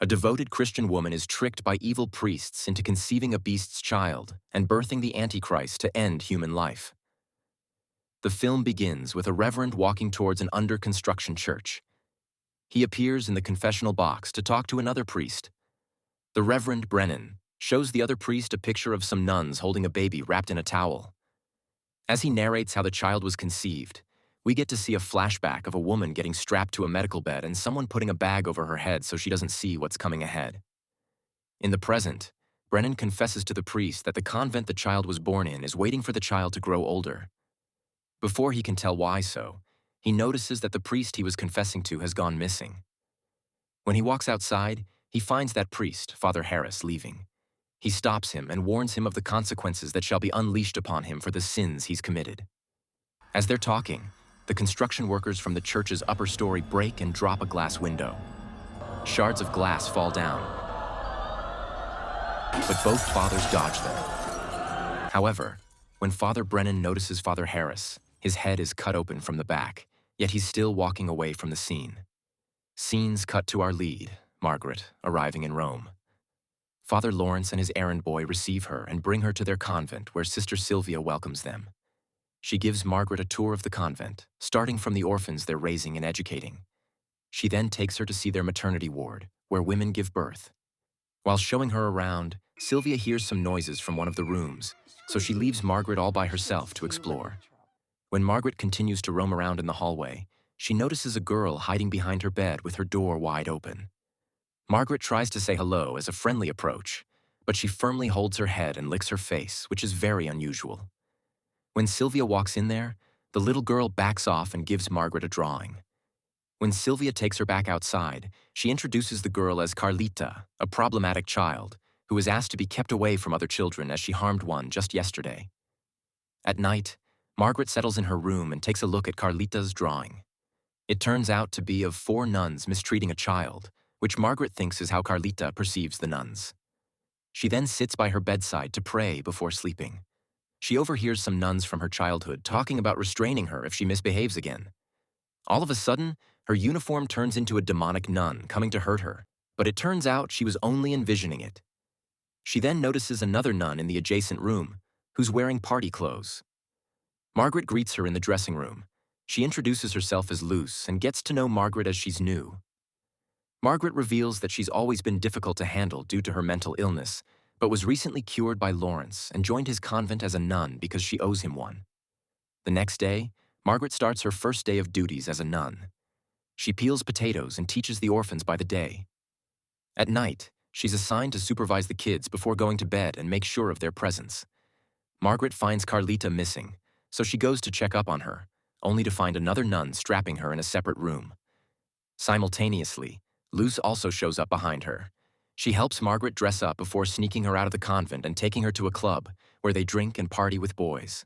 A devoted Christian woman is tricked by evil priests into conceiving a beast's child and birthing the Antichrist to end human life. The film begins with a reverend walking towards an under-construction church. He appears in the confessional box to talk to another priest. The Reverend Brennan shows the other priest a picture of some nuns holding a baby wrapped in a towel. As he narrates how the child was conceived, we get to see a flashback of a woman getting strapped to a medical bed and someone putting a bag over her head so she doesn't see what's coming ahead. In the present, Brennan confesses to the priest that the convent the child was born in is waiting for the child to grow older. Before he can tell why so, he notices that the priest he was confessing to has gone missing. When he walks outside, he finds that priest, Father Harris, leaving. He stops him and warns him of the consequences that shall be unleashed upon him for the sins he's committed. As they're talking, the construction workers from the church's upper story break and drop a glass window. Shards of glass fall down, but both fathers dodge them. However, when Father Brennan notices Father Harris, his head is cut open from the back, yet he's still walking away from the scene. Scenes cut to our lead, Margaret, arriving in Rome. Father Lawrence and his errand boy receive her and bring her to their convent where Sister Sylvia welcomes them. She gives Margaret a tour of the convent, starting from the orphans they're raising and educating. She then takes her to see their maternity ward, where women give birth. While showing her around, Sylvia hears some noises from one of the rooms, so she leaves Margaret all by herself to explore. When Margaret continues to roam around in the hallway, she notices a girl hiding behind her bed with her door wide open. Margaret tries to say hello as a friendly approach, but she firmly holds her head and licks her face, which is very unusual. When Sylvia walks in there, the little girl backs off and gives Margaret a drawing. When Sylvia takes her back outside, she introduces the girl as Carlita, a problematic child, who was asked to be kept away from other children as she harmed one just yesterday. At night, Margaret settles in her room and takes a look at Carlita's drawing. It turns out to be of 4 nuns mistreating a child, which Margaret thinks is how Carlita perceives the nuns. She then sits by her bedside to pray before sleeping. She overhears some nuns from her childhood talking about restraining her if she misbehaves again. All of a sudden, her uniform turns into a demonic nun coming to hurt her, but it turns out she was only envisioning it. She then notices another nun in the adjacent room, who's wearing party clothes. Margaret greets her in the dressing room. She introduces herself as Luce and gets to know Margaret as she's new. Margaret reveals that she's always been difficult to handle due to her mental illness, but was recently cured by Lawrence and joined his convent as a nun because she owes him one. The next day, Margaret starts her first day of duties as a nun. She peels potatoes and teaches the orphans by the day. At night, she's assigned to supervise the kids before going to bed and make sure of their presence. Margaret finds Carlita missing, so she goes to check up on her, only to find another nun strapping her in a separate room. Simultaneously, Luce also shows up behind her. She helps Margaret dress up before sneaking her out of the convent and taking her to a club, where they drink and party with boys.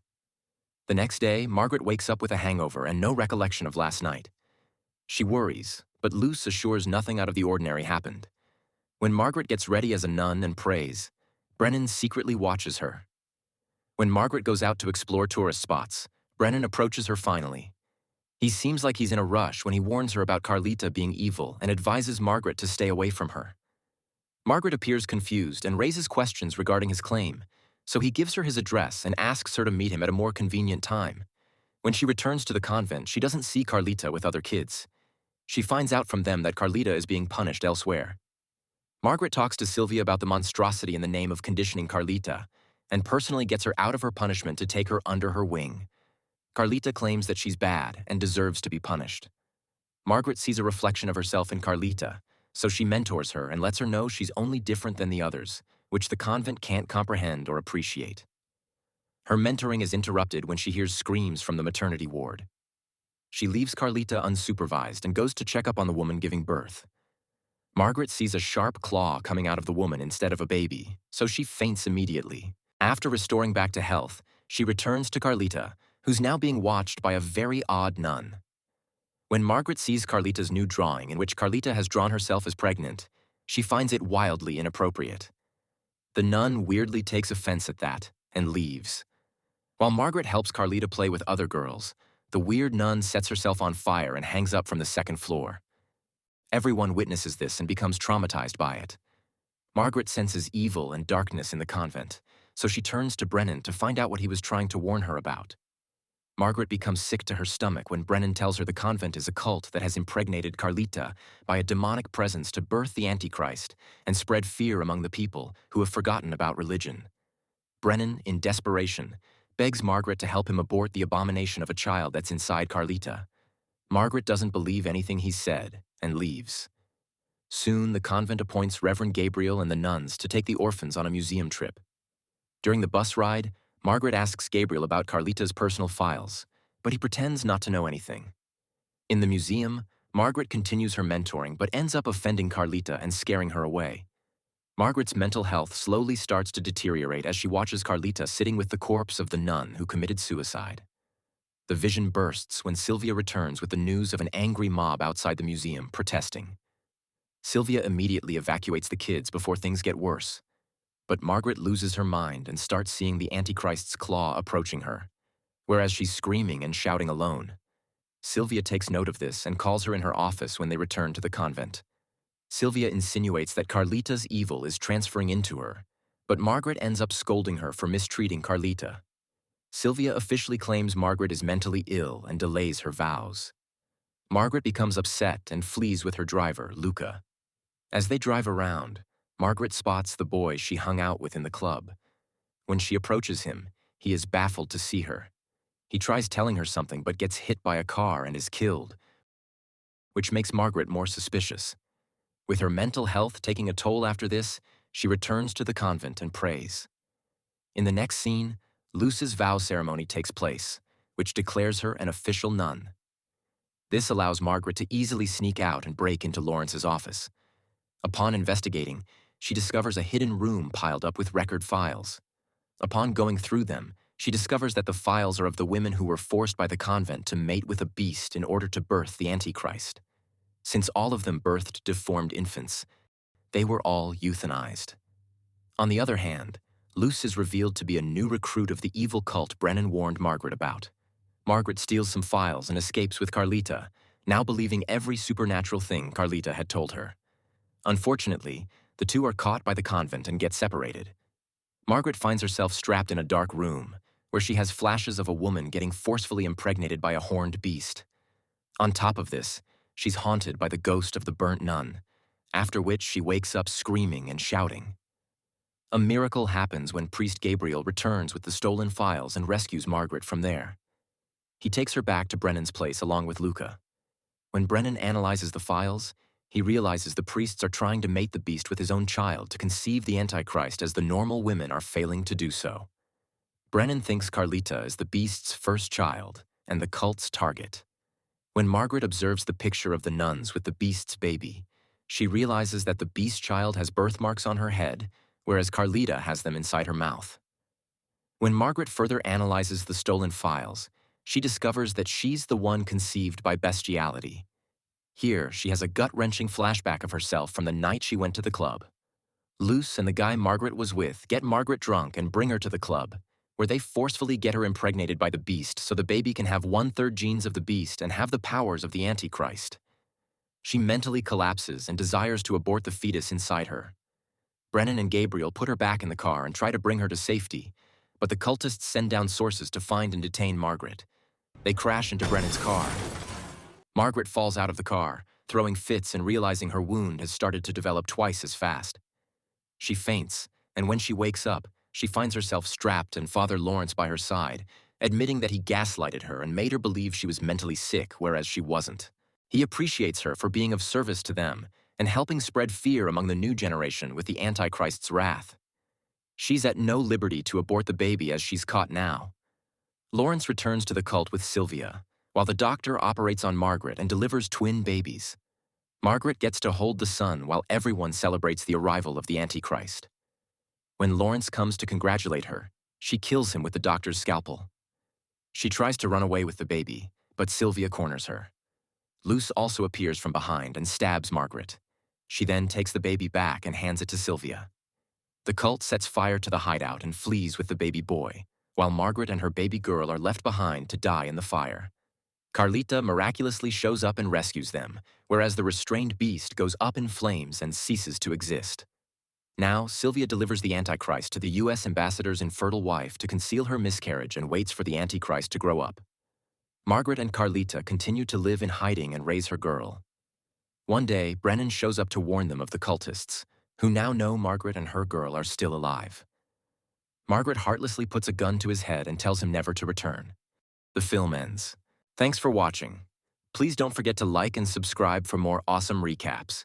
The next day, Margaret wakes up with a hangover and no recollection of last night. She worries, but Luce assures nothing out of the ordinary happened. When Margaret gets ready as a nun and prays, Brennan secretly watches her. When Margaret goes out to explore tourist spots, Brennan approaches her finally. He seems like he's in a rush when he warns her about Carlita being evil and advises Margaret to stay away from her. Margaret appears confused and raises questions regarding his claim, so he gives her his address and asks her to meet him at a more convenient time. When she returns to the convent, she doesn't see Carlita with other kids. She finds out from them that Carlita is being punished elsewhere. Margaret talks to Sylvia about the monstrosity in the name of conditioning Carlita, and personally gets her out of her punishment to take her under her wing. Carlita claims that she's bad and deserves to be punished. Margaret sees a reflection of herself in Carlita, so she mentors her and lets her know she's only different than the others, which the convent can't comprehend or appreciate. Her mentoring is interrupted when she hears screams from the maternity ward. She leaves Carlita unsupervised and goes to check up on the woman giving birth. Margaret sees a sharp claw coming out of the woman instead of a baby, so she faints immediately. After restoring back to health, she returns to Carlita, who's now being watched by a very odd nun. When Margaret sees Carlita's new drawing in which Carlita has drawn herself as pregnant, she finds it wildly inappropriate. The nun weirdly takes offense at that and leaves. While Margaret helps Carlita play with other girls, the weird nun sets herself on fire and hangs up from the second floor. Everyone witnesses this and becomes traumatized by it. Margaret senses evil and darkness in the convent, so she turns to Brennan to find out what he was trying to warn her about. Margaret becomes sick to her stomach when Brennan tells her the convent is a cult that has impregnated Carlita by a demonic presence to birth the Antichrist and spread fear among the people who have forgotten about religion. Brennan, in desperation, begs Margaret to help him abort the abomination of a child that's inside Carlita. Margaret doesn't believe anything he said and leaves. Soon, the convent appoints Reverend Gabriel and the nuns to take the orphans on a museum trip. During the bus ride, Margaret asks Gabriel about Carlita's personal files, but he pretends not to know anything. In the museum, Margaret continues her mentoring but ends up offending Carlita and scaring her away. Margaret's mental health slowly starts to deteriorate as she watches Carlita sitting with the corpse of the nun who committed suicide. The vision bursts when Sylvia returns with the news of an angry mob outside the museum protesting. Sylvia immediately evacuates the kids before things get worse. But Margaret loses her mind and starts seeing the Antichrist's claw approaching her, whereas she's screaming and shouting alone. Sylvia takes note of this and calls her in her office when they return to the convent. Sylvia insinuates that Carlita's evil is transferring into her, but Margaret ends up scolding her for mistreating Carlita. Sylvia officially claims Margaret is mentally ill and delays her vows. Margaret becomes upset and flees with her driver, Luca. As they drive around, Margaret spots the boy she hung out with in the club. When she approaches him, he is baffled to see her. He tries telling her something but gets hit by a car and is killed, which makes Margaret more suspicious. With her mental health taking a toll after this, she returns to the convent and prays. In the next scene, Luce's vow ceremony takes place, which declares her an official nun. This allows Margaret to easily sneak out and break into Lawrence's office. Upon investigating, she discovers a hidden room piled up with record files. Upon going through them, she discovers that the files are of the women who were forced by the convent to mate with a beast in order to birth the Antichrist. Since all of them birthed deformed infants, they were all euthanized. On the other hand, Luce is revealed to be a new recruit of the evil cult Brennan warned Margaret about. Margaret steals some files and escapes with Carlita, now believing every supernatural thing Carlita had told her. Unfortunately, the two are caught by the convent and get separated. Margaret finds herself strapped in a dark room, where she has flashes of a woman getting forcefully impregnated by a horned beast. On top of this, she's haunted by the ghost of the burnt nun, after which she wakes up screaming and shouting. A miracle happens when Priest Gabriel returns with the stolen files and rescues Margaret from there. He takes her back to Brennan's place along with Luca. When Brennan analyzes the files, he realizes the priests are trying to mate the beast with his own child to conceive the Antichrist as the normal women are failing to do so. Brennan thinks Carlita is the beast's first child and the cult's target. When Margaret observes the picture of the nuns with the beast's baby, she realizes that the beast child has birthmarks on her head, whereas Carlita has them inside her mouth. When Margaret further analyzes the stolen files, she discovers that she's the one conceived by bestiality. Here, she has a gut-wrenching flashback of herself from the night she went to the club. Luce and the guy Margaret was with get Margaret drunk and bring her to the club, where they forcefully get her impregnated by the beast so the baby can have 1/3 genes of the beast and have the powers of the Antichrist. She mentally collapses and desires to abort the fetus inside her. Brennan and Gabriel put her back in the car and try to bring her to safety, but the cultists send down sources to find and detain Margaret. They crash into Brennan's car. Margaret falls out of the car, throwing fits and realizing her wound has started to develop twice as fast. She faints, and when she wakes up, she finds herself strapped and Father Lawrence by her side, admitting that he gaslighted her and made her believe she was mentally sick, whereas she wasn't. He appreciates her for being of service to them and helping spread fear among the new generation with the Antichrist's wrath. She's at no liberty to abort the baby as she's caught now. Lawrence returns to the cult with Sylvia, while the doctor operates on Margaret and delivers twin babies. Margaret gets to hold the son while everyone celebrates the arrival of the Antichrist. When Lawrence comes to congratulate her, she kills him with the doctor's scalpel. She tries to run away with the baby, but Sylvia corners her. Luce also appears from behind and stabs Margaret. She then takes the baby back and hands it to Sylvia. The cult sets fire to the hideout and flees with the baby boy, while Margaret and her baby girl are left behind to die in the fire. Carlita miraculously shows up and rescues them, whereas the restrained beast goes up in flames and ceases to exist. Now, Sylvia delivers the Antichrist to the U.S. ambassador's infertile wife to conceal her miscarriage and waits for the Antichrist to grow up. Margaret and Carlita continue to live in hiding and raise her girl. One day, Brennan shows up to warn them of the cultists, who now know Margaret and her girl are still alive. Margaret heartlessly puts a gun to his head and tells him never to return. The film ends. Thanks for watching. Please don't forget to like and subscribe for more awesome recaps.